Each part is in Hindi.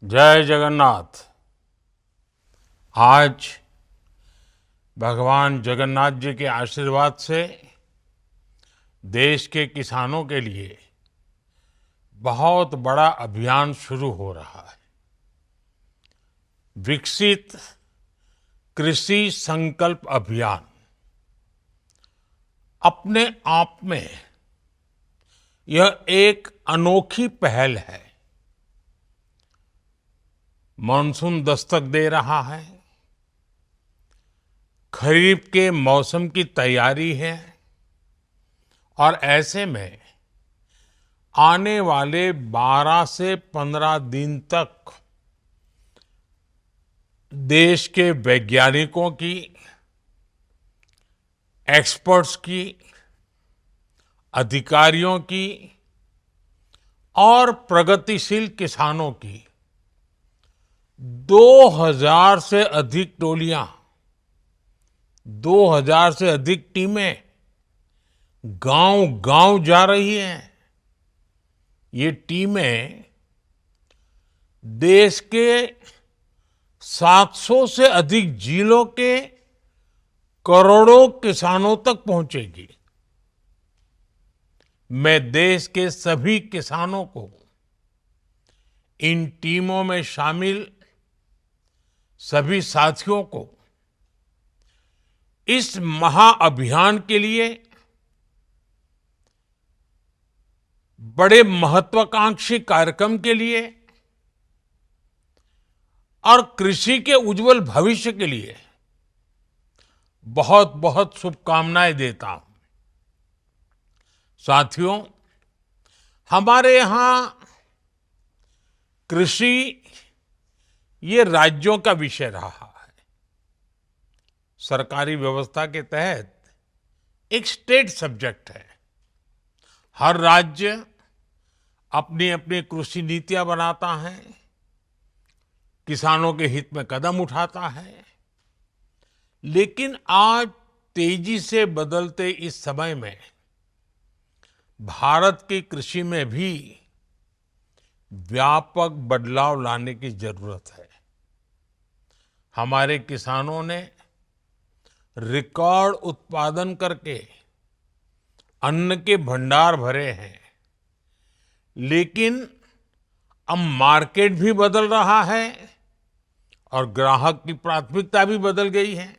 जय जगन्नाथ। आज भगवान जगन्नाथ जी के आशीर्वाद से देश के किसानों के लिए बहुत बड़ा अभियान शुरू हो रहा है। विकसित कृषि संकल्प अभियान अपने आप में यह एक अनोखी पहल है। मानसून दस्तक दे रहा है, खरीफ के मौसम की तैयारी है और ऐसे में आने वाले 12 से 15 दिन तक देश के वैज्ञानिकों की, एक्सपर्ट्स की, अधिकारियों की और प्रगतिशील किसानों की 2000 से अधिक टोलियां, 2000 से अधिक टीमें गांव-गांव जा रही हैं। ये टीमें देश के 700 से अधिक जिलों के करोड़ों किसानों तक पहुंचेगी। मैं देश के सभी किसानों को इन टीमों में शामिल सभी साथियों को इस महाअभियान के लिए बड़े महत्वाकांक्षी कार्यक्रम के लिए और कृषि के उज्जवल भविष्य के लिए बहुत बहुत शुभकामनाएं देता हूं। साथियों, हमारे यहां कृषि ये राज्यों का विषय रहा है। सरकारी व्यवस्था के तहत एक स्टेट सब्जेक्ट है। हर राज्य अपनी अपनी कृषि नीतियां बनाता है, किसानों के हित में कदम उठाता है। लेकिन आज तेजी से बदलते इस समय में भारत की कृषि में भी व्यापक बदलाव लाने की जरूरत है। हमारे किसानों ने रिकॉर्ड उत्पादन करके अन्न के भंडार भरे हैं, लेकिन अब मार्केट भी बदल रहा है और ग्राहक की प्राथमिकता भी बदल गई है।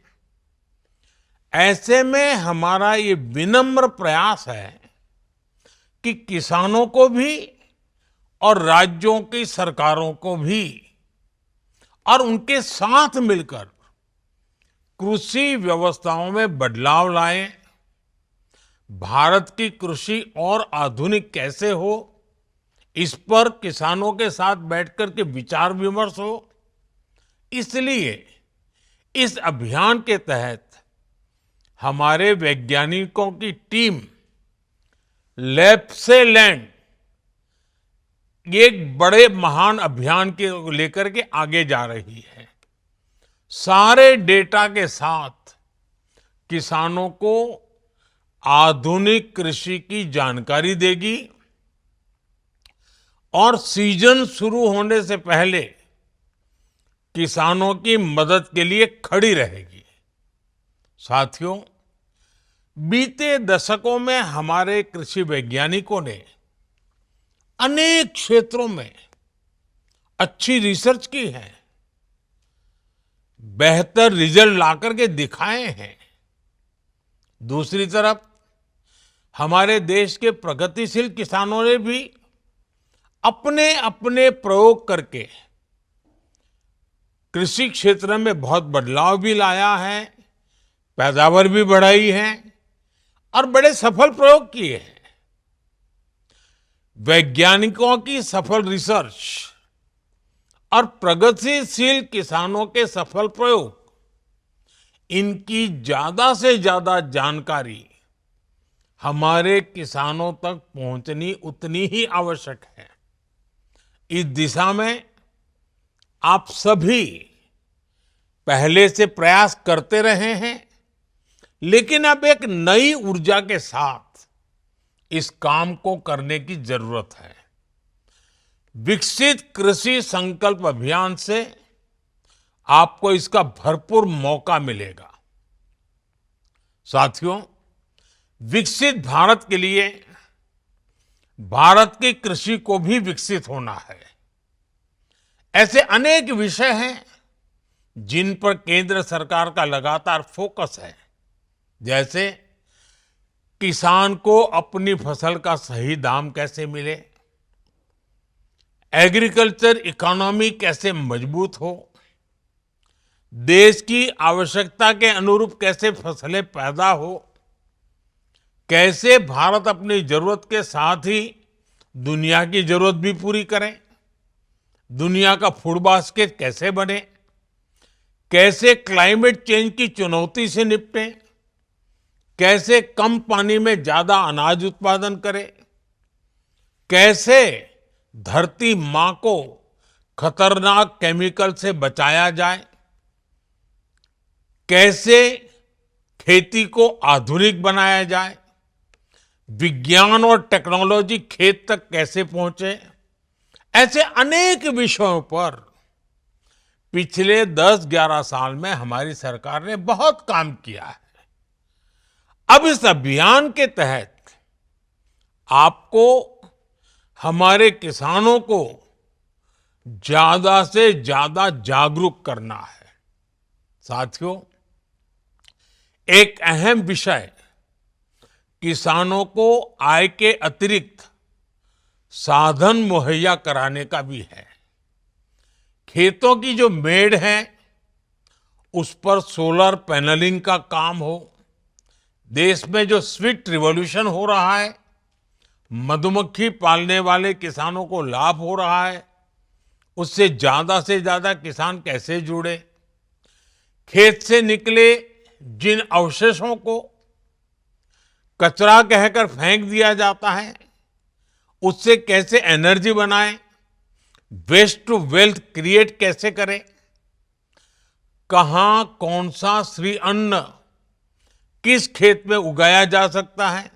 ऐसे में हमारा ये विनम्र प्रयास है कि किसानों को भी और राज्यों की सरकारों को भी और उनके साथ मिलकर कृषि व्यवस्थाओं में बदलाव लाएं। भारत की कृषि और आधुनिक कैसे हो, इस पर किसानों के साथ बैठकर के विचार विमर्श हो। इसलिए इस अभियान के तहत हमारे वैज्ञानिकों की टीम लैब से लैंड एक बड़े महान अभियान के लेकर के आगे जा रही है। सारे डेटा के साथ किसानों को आधुनिक कृषि की जानकारी देगी और सीजन शुरू होने से पहले किसानों की मदद के लिए खड़ी रहेगी। साथियों, बीते दशकों में हमारे कृषि वैज्ञानिकों ने अनेक क्षेत्रों में अच्छी रिसर्च की है, बेहतर रिजल्ट लाकर के दिखाए हैं। दूसरी तरफ हमारे देश के प्रगतिशील किसानों ने भी अपने अपने प्रयोग करके कृषि क्षेत्र में बहुत बदलाव भी लाया है, पैदावार भी बढ़ाई है और बड़े सफल प्रयोग किए हैं। वैज्ञानिकों की सफल रिसर्च और प्रगतिशील किसानों के सफल प्रयोग, इनकी ज्यादा से ज्यादा जानकारी हमारे किसानों तक पहुंचनी उतनी ही आवश्यक है। इस दिशा में आप सभी पहले से प्रयास करते रहे हैं, लेकिन अब एक नई ऊर्जा के साथ इस काम को करने की जरूरत है। विकसित कृषि संकल्प अभियान से आपको इसका भरपूर मौका मिलेगा। साथियों, विकसित भारत के लिए भारत की कृषि को भी विकसित होना है। ऐसे अनेक विषय हैं जिन पर केंद्र सरकार का लगातार फोकस है, जैसे किसान को अपनी फसल का सही दाम कैसे मिले, एग्रीकल्चर इकोनॉमी कैसे मजबूत हो, देश की आवश्यकता के अनुरूप कैसे फसलें पैदा हो, कैसे भारत अपनी जरूरत के साथ ही दुनिया की जरूरत भी पूरी करे, दुनिया का फूड बास्केट कैसे बने, कैसे क्लाइमेट चेंज की चुनौती से निपटें, कैसे कम पानी में ज्यादा अनाज उत्पादन करें, कैसे धरती मां को खतरनाक केमिकल से बचाया जाए, कैसे खेती को आधुनिक बनाया जाए, विज्ञान और टेक्नोलॉजी खेत तक कैसे पहुंचे। ऐसे अनेक विषयों पर पिछले 10-11 साल में हमारी सरकार ने बहुत काम किया है। अब इस अभियान के तहत आपको हमारे किसानों को ज्यादा से ज्यादा जागरूक करना है। साथियों, एक अहम विषय किसानों को आय के अतिरिक्त साधन मुहैया कराने का भी है। खेतों की जो मेड़ है उस पर सोलर पैनलिंग का काम हो, देश में जो स्वीट रिवॉल्यूशन हो रहा है, मधुमक्खी पालने वाले किसानों को लाभ हो रहा है, उससे ज्यादा किसान कैसे जुड़े, खेत से निकले जिन अवशेषों को कचरा कहकर फेंक दिया जाता है उससे कैसे एनर्जी बनाएं, वेस्ट टू वेल्थ क्रिएट कैसे करें, कहां कौन सा श्री अन्न किस खेत में उगाया जा सकता है,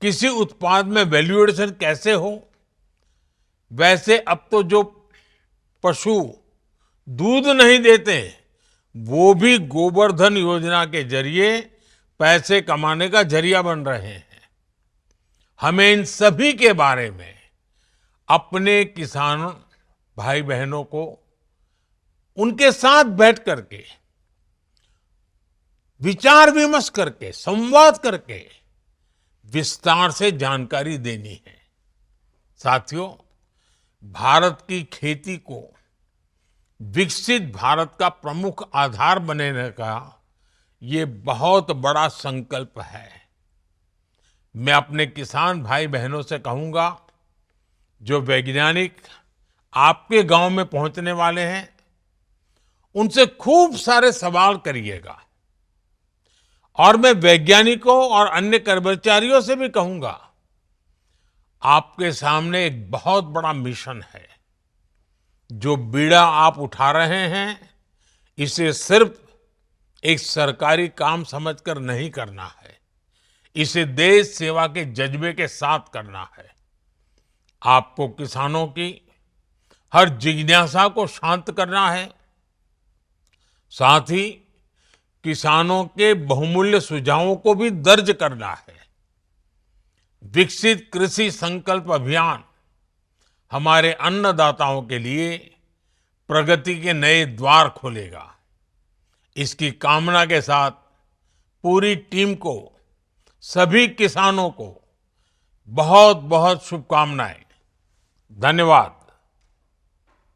किसी उत्पाद में वैल्यू एडिशन कैसे हो। वैसे अब तो जो पशु दूध नहीं देते वो भी गोबर धन योजना के जरिए पैसे कमाने का जरिया बन रहे हैं। हमें इन सभी के बारे में अपने किसान भाई बहनों को उनके साथ बैठ करके विचार विमर्श करके संवाद करके विस्तार से जानकारी देनी है। साथियों, भारत की खेती को विकसित भारत का प्रमुख आधार बनने का ये बहुत बड़ा संकल्प है। मैं अपने किसान भाई बहनों से कहूंगा, जो वैज्ञानिक आपके गांव में पहुंचने वाले हैं उनसे खूब सारे सवाल करिएगा। और मैं वैज्ञानिकों और अन्य कर्मचारियों से भी कहूंगा, आपके सामने एक बहुत बड़ा मिशन है। जो बीड़ा आप उठा रहे हैं इसे सिर्फ एक सरकारी काम समझकर नहीं करना है, इसे देश सेवा के जज्बे के साथ करना है। आपको किसानों की हर जिज्ञासा को शांत करना है, साथ ही किसानों के बहुमूल्य सुझावों को भी दर्ज करना है। विकसित कृषि संकल्प अभियान हमारे अन्नदाताओं के लिए प्रगति के नए द्वार खोलेगा। इसकी कामना के साथ पूरी टीम को, सभी किसानों को बहुत बहुत शुभकामनाएं। धन्यवाद।